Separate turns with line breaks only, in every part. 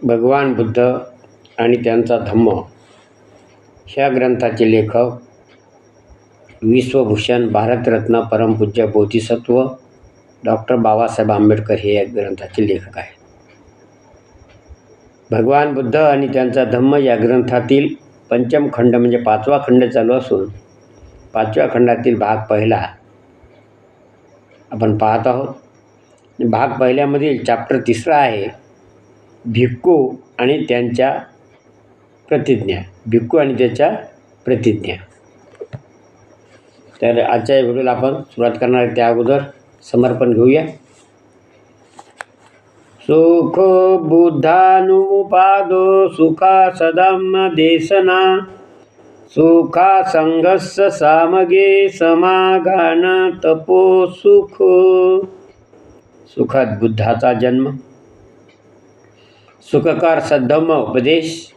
भगवान बुद्ध आणि त्यांचा धम्म ह्या ग्रंथाचे लेखक विश्वभूषण भारतरत्न परमपूज्य बोधिसत्व डॉक्टर बाबासाहेब आंबेडकर हे या ग्रंथाचे लेखक आहेत. भगवान बुद्ध आणि त्यांचा धम्म या ग्रंथातील पंचम खंड म्हणजे 5वा खंड चालू असून 5व्या खंडातील भाग पहिला आपण पाहत आहोत. भाग पहिल्यामधील चॅप्टर 3 आहे भिक्खू आणि त्यांच्या प्रतिज्ञा. भिक्खू आणि त्याच्या प्रतिज्ञा. तर आजच्या व्हिडिओला आपण सुरुवात करणार आहे. त्या अगोदर समर्पण घेऊया. सुख बुद्धानुपादो सुखा सदम्म देशना सुखा संघस्स सामगे समागान तपो सुख. सुखात बुद्धाचा जन्म, सुखकर सद्धम्म उपदेश,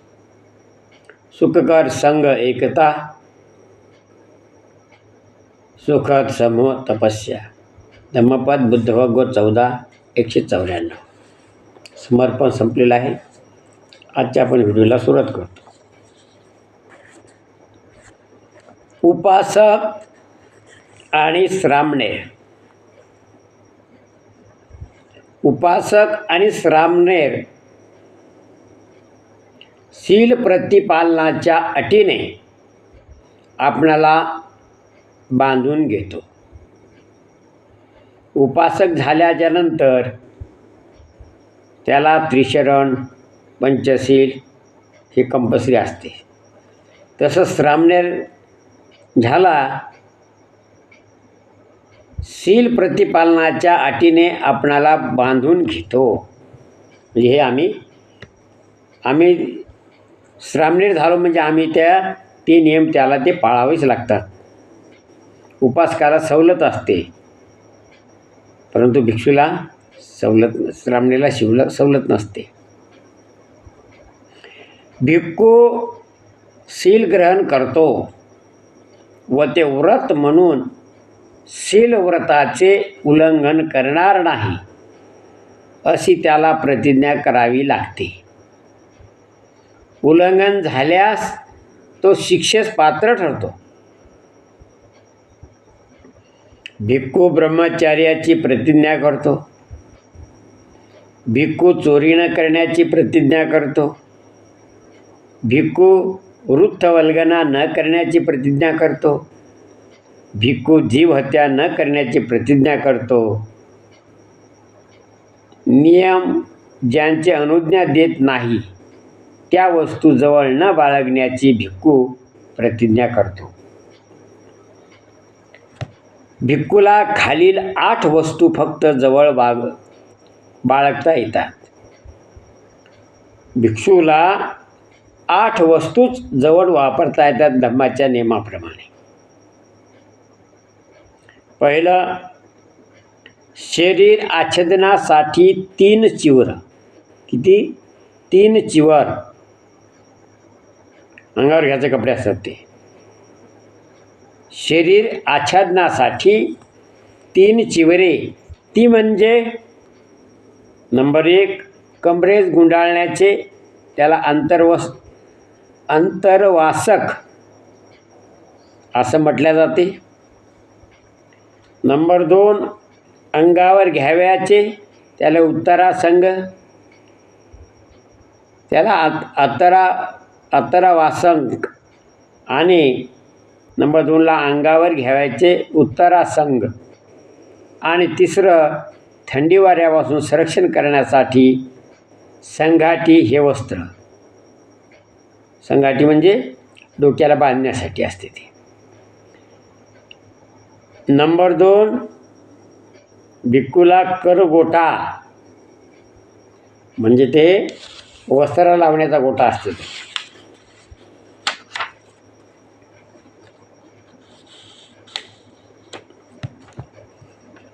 सुखकर संघ एकता, सुखद समूह तपस्या. धम्मपद बुद्ध भगवत 14:194. समर्पण संपलेलं आहे. आजच्या आपण व्हिडिओला सुरुवात करतो. उपासक आणि श्रामणेर. उपासक आणि श्रामणेर शील प्रतिपालनाच्या अटीने आपणाला बांधून घेतो. उपासक झाल्याच्या नंतर त्याला त्रिशरण पंचशील हे कंपल्सरी असते. तसं श्रामणेर झाला शील प्रतिपालनाच्या अटीने आपणाला बांधून घेतो. म्हणजे हे आम्ही श्रामणेर झालो म्हणजे आम्ही ते नियम त्याला ते पाळावेच लागतात. उपासकाला सवलत असते परंतु भिक्षूला श्रामणेरला सवलत नसते. भिक्खू शील ग्रहण करतो व ते व्रत म्हणून शील व्रताचे उल्लंघन करणार नाही अशी त्याला प्रतिज्ञा करावी लागते. उल्लंघन झाल्यास तो शिक्षेस पात्र ठरतो. भिक्खू ब्रह्मचार्याची प्रतिज्ञा करतो. भिक्खू चोरी न करण्याची प्रतिज्ञा करतो. भिक्खू वृत्तवल्गना न करण्याची प्रतिज्ञा करतो. भिक्खू जीवहत्या न करण्याची प्रतिज्ञा करतो. नियम ज्यांचे अनुज्ञा देत नाही त्या वस्तू जवळ न बाळगण्याची भिक्खू प्रतिज्ञा करतो. भिक्खूला खालील 8 वस्तू फक्त जवळ बाळगता येतात. भिक्षूला 8 वस्तूच जवळ वापरता येतात धम्माच्या नियमाप्रमाणे. पहिलं, शरीर आच्छादनासाठी 3 चिवर. किती? 3 चिवर अंगावर घ्यायचे कपडे असतात ते. शरीर आच्छादनासाठी 3 चिवरे. ती म्हणजे नंबर 1 कमरेस गुंडाळण्याचे, त्याला अंतर्वासक असं म्हटल्या जाते. नंबर 2 अंगावर घ्यावयाचे, त्याला उत्तरासंग, त्याला अतरावासंग. आणि नंबर 2ला अंगावर घ्यावयाचे उत्तरासंग. आणि तिसरं थंडी वाऱ्यापासून संरक्षण करण्यासाठी संघाटी हे वस्त्र. संघाटी म्हणजे डोक्याला बांधण्यासाठी असते ते. नंबर 2 भिक्खूला करगोटा म्हणजे ते वस्त्र लावण्याचा गोटा असतो ते.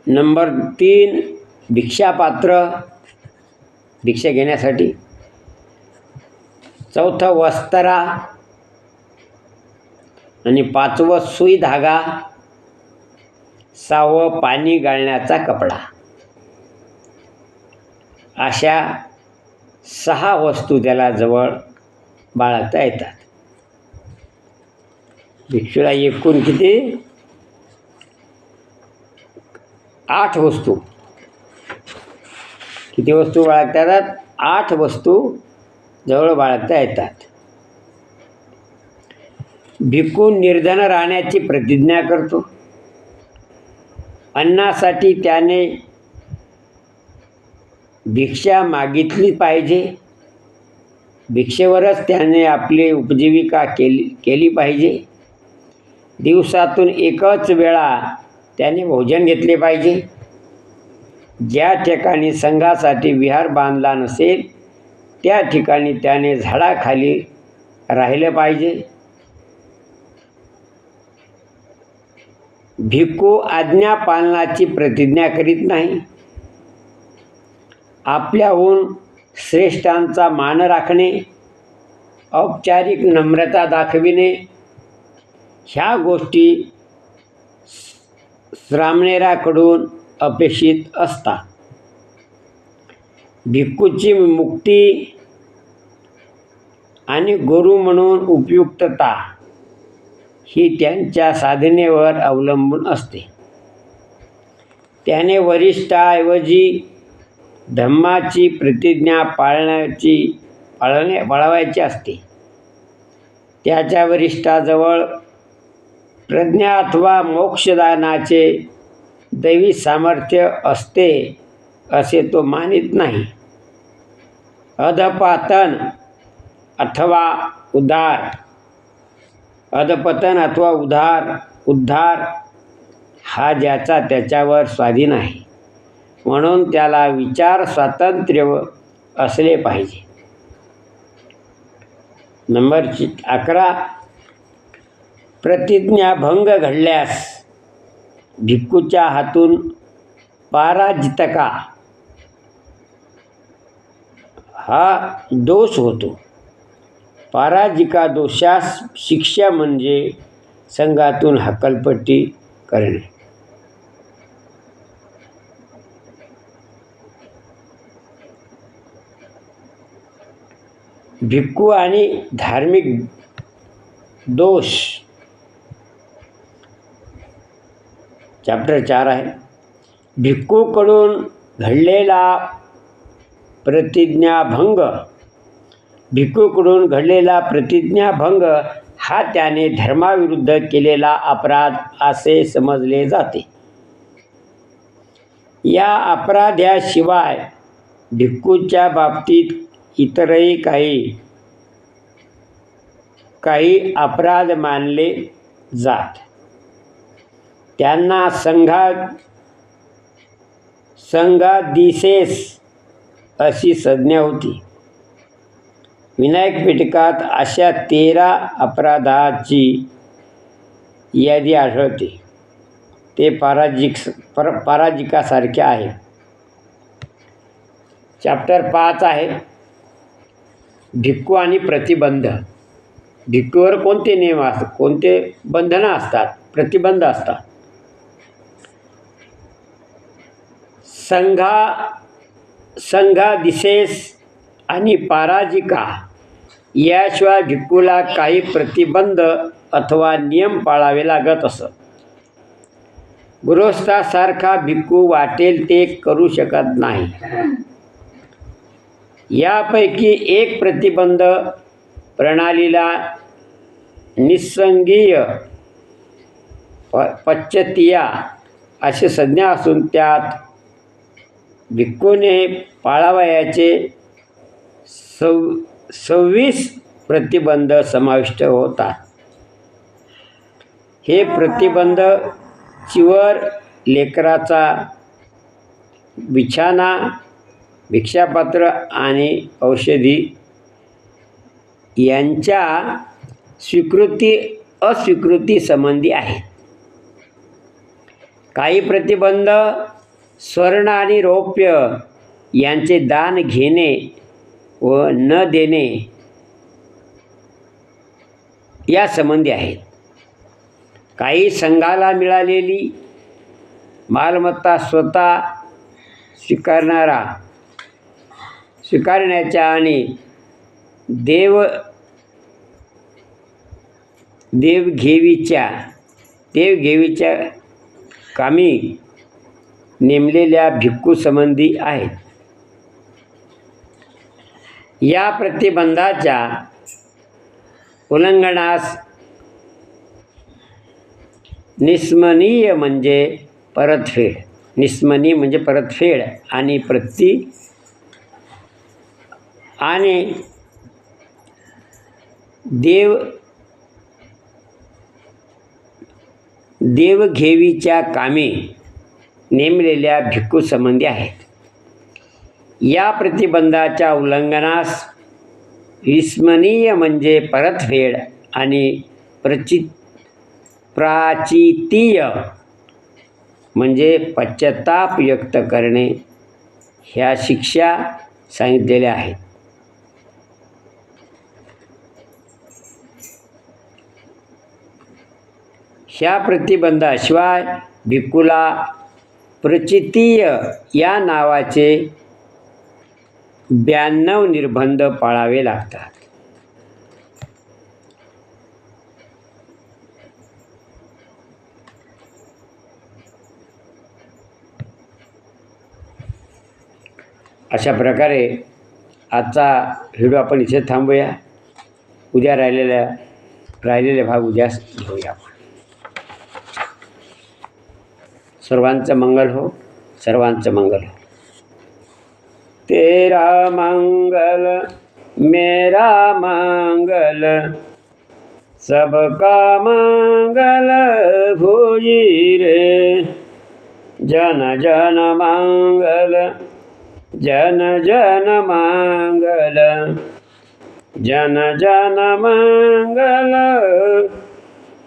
नंबर 3 भिक्षापात्र भिक्षा घेण्यासाठी. चौथं वस्त्रा आणि 5वं सुई धागा. 6वं पाणी गाळण्याचा कपडा. अशा 6 वस्तू त्याला जवळ बाळगता येतात. भिक्षूला एकूण किती? 8 वस्तू. किती वस्तू बाळगता येतात? 8 वस्तू जवळ बाळगता येतात. भिक्खू निर्धन राहण्याची प्रतिज्ञा करतो. अन्नासाठी त्याने भिक्षा मागितली पाहिजे. भिक्षेवरच त्याने आपली उपजीविका केली पाहिजे. दिवसातून एकच वेळा त्याने भोजन घेतले पाहिजे. ज्या ठिकाणी संघासाठी विहार बांधला नसेल त्या ठिकाणी त्याने झाडाखाली राहिले पाहिजे. भिक्खू आज्ञा पालनाची प्रतिज्ञा करीत नाही. आपल्याहून श्रेष्ठांचा मान राखणे, औपचारिक नम्रता दाखविणे ह्या गोष्टी श्रामणेराकडून अपेक्षित असतात. भिक्खूची मुक्ती आणि गुरु म्हणून उपयुक्तता ही त्यांच्या साधनेवर अवलंबून असते. त्याने वरिष्ठाऐवजी धम्माची प्रतिज्ञा पाळवायची असते. त्याच्या वरिष्ठाजवळ प्रज्ञा अथवा मोक्षदानाचे दैवी सामर्थ्य असते असे तो मानित नाही. अधपतन अथवा उद्धार हा ज्याचा त्याच्यावर स्वाधीन आहे, म्हणून त्याला विचार स्वातंत्र्य असले पाहिजे. नंबर 11. प्रतिज्ञाभंग घडल्यास भिक्खूच्या हातून पराजितका हा दोष होतो. पराजिका दोषास शिक्षा म्हणजे संघातून हकालपट्टी करणे. भिक्खू आणि धार्मिक दोष चॅप्टर 4 आहे. भिक्खूकडून घडलेला प्रतिज्ञाभंग हा त्याने धर्माविरुद्ध केलेला अपराध असे समजले जाते. या अपराध्याशिवाय भिक्खूच्या बाबतीत इतरही काही अपराध मानले जात. त्यांना संघादिसेस अशी संज्ञा होती. विनायक पिटकात अशा 13 अपराधाची यादी आढळते. ते पराजिकासारखे आहे. चॅप्टर 5 आहे. भिक्खू आणि प्रतिबंध. भिक्खूवर कोणते नियम असतात, कोणते बंधनं असतात, प्रतिबंध असतात. संघादिसेस आणि पराजिका याशिवाय भिक्खूला काही प्रतिबंध अथवा नियम पाळावे लागत असत. गृहस्थासारखा भिक्खू वाटेल ते करू शकत नाही. यापैकी एक प्रतिबंध प्रणालीला निस्संगीय पश्चत्तिया अशी संज्ञा असून त्यात भिक्खूने पाळावयाचे 26 प्रतिबंध समाविष्ट होतात. हे प्रतिबंध चिवर, लेकराचा बिछाना, भिक्षापात्र आणि औषधी यांच्या स्वीकृती अस्वीकृती संबंधी आहेत. काही प्रतिबंध स्वर्ण आणि रौप्य यांचे दान घेणे व न देणे या संबंधी आहेत. काही संघाला मिळालेली मालमत्ता स्वतः स्वीकारण्याच्या आणि देवघेवीच्या कामी नेमलेल्या भिक्खू संबंधी आहेत. या प्रतिबंधाच्या उल्लंघनास निस्मनीय म्हणजे परतफेड आणि देवघेवीच्या कामी नेमलेल्या भिक्खू संबंधी आहेत. या प्रतिबंधाच्या उल्लंघनास विस्मरणीय म्हणजे परतफेड आणि प्राचितीय म्हणजे पश्चाताप व्यक्त करणे ह्या शिक्षा सांगितलेल्या आहेत. ह्या प्रतिबंधाशिवाय भिक्खूला प्रचितीय या नावाचे 92 निर्बंध पाळावे लागतात. अशा प्रकारे आजचा व्हिडिओ आपण इथे थांबूया. उद्या राहिलेले भाग उद्या घेऊया. सर्वांचं मंगल हो. सर्वांचं मंगल हो. तेरा मंगल मेरा मंगल सबका मंगल होई रे. जन जन मंगल जन जन मंगल जन जन मंगल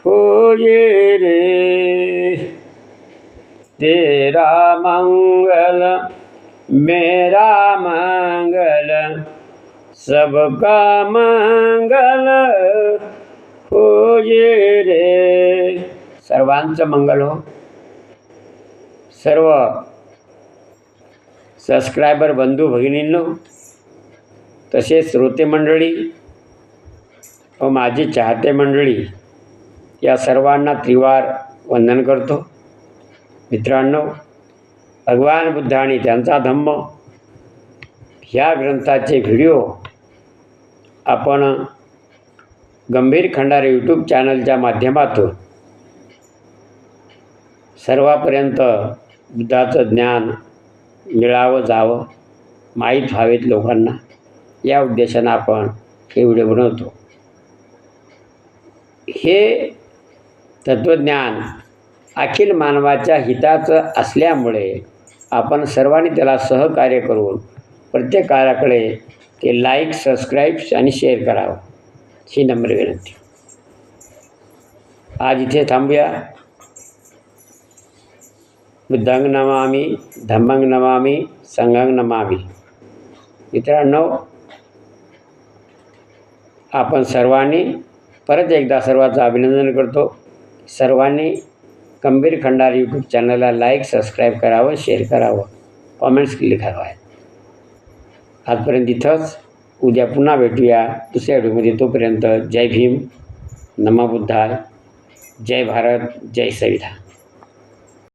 होई रे. तेरा मंगल मेरा मंगल सबका मंगल होई रे. सर्वांचं मंगल हो. सर्व सबस्क्रायबर बंधू भगिनींनो, तसेच श्रोते मंडळी व माझी चाहते मंडळी, या सर्वांना त्रिवार वंदन करतो. मित्रांनो, भगवान बुद्ध आणि त्यांचा धम्म ह्या ग्रंथाचे व्हिडिओ आपण गंभीर खंडारे यूट्यूब चॅनलच्या माध्यमातून सर्वांपर्यंत बुद्धाचं ज्ञान मिळावं जावं, माहीत व्हावेत लोकांना, या उद्देशानं आपण हे व्हिडिओ बनवतो. हे तत्त्वज्ञान अखिल मानवाच्या हिताचं असल्यामुळे आपण सर्वांनी त्याला सहकार्य करून प्रत्येकाकडे ते लाईक, सबस्क्राईब आणि शेअर करावं, ही नम्र विनंती. आज इथे थांबूया. बुद्धांग नमामि, धम्मांग नमामि, संघांग नमामि. मित्रांनो, आपण सर्वांनी परत एकदा सर्वांचं अभिनंदन करतो. सर्वांनी गंभीर खंडारे यूट्यूब चॅनलला लाईक, सबस्क्राईब करावं, शेअर करावं, कॉमेंट्स लिखावं. आजपर्यंत इथंच. उद्या पुन्हा भेटूया दुसऱ्या व्हिडिओमध्ये. तोपर्यंत जय भीम, नमो बुद्धाय, जय भारत, जय संविधान.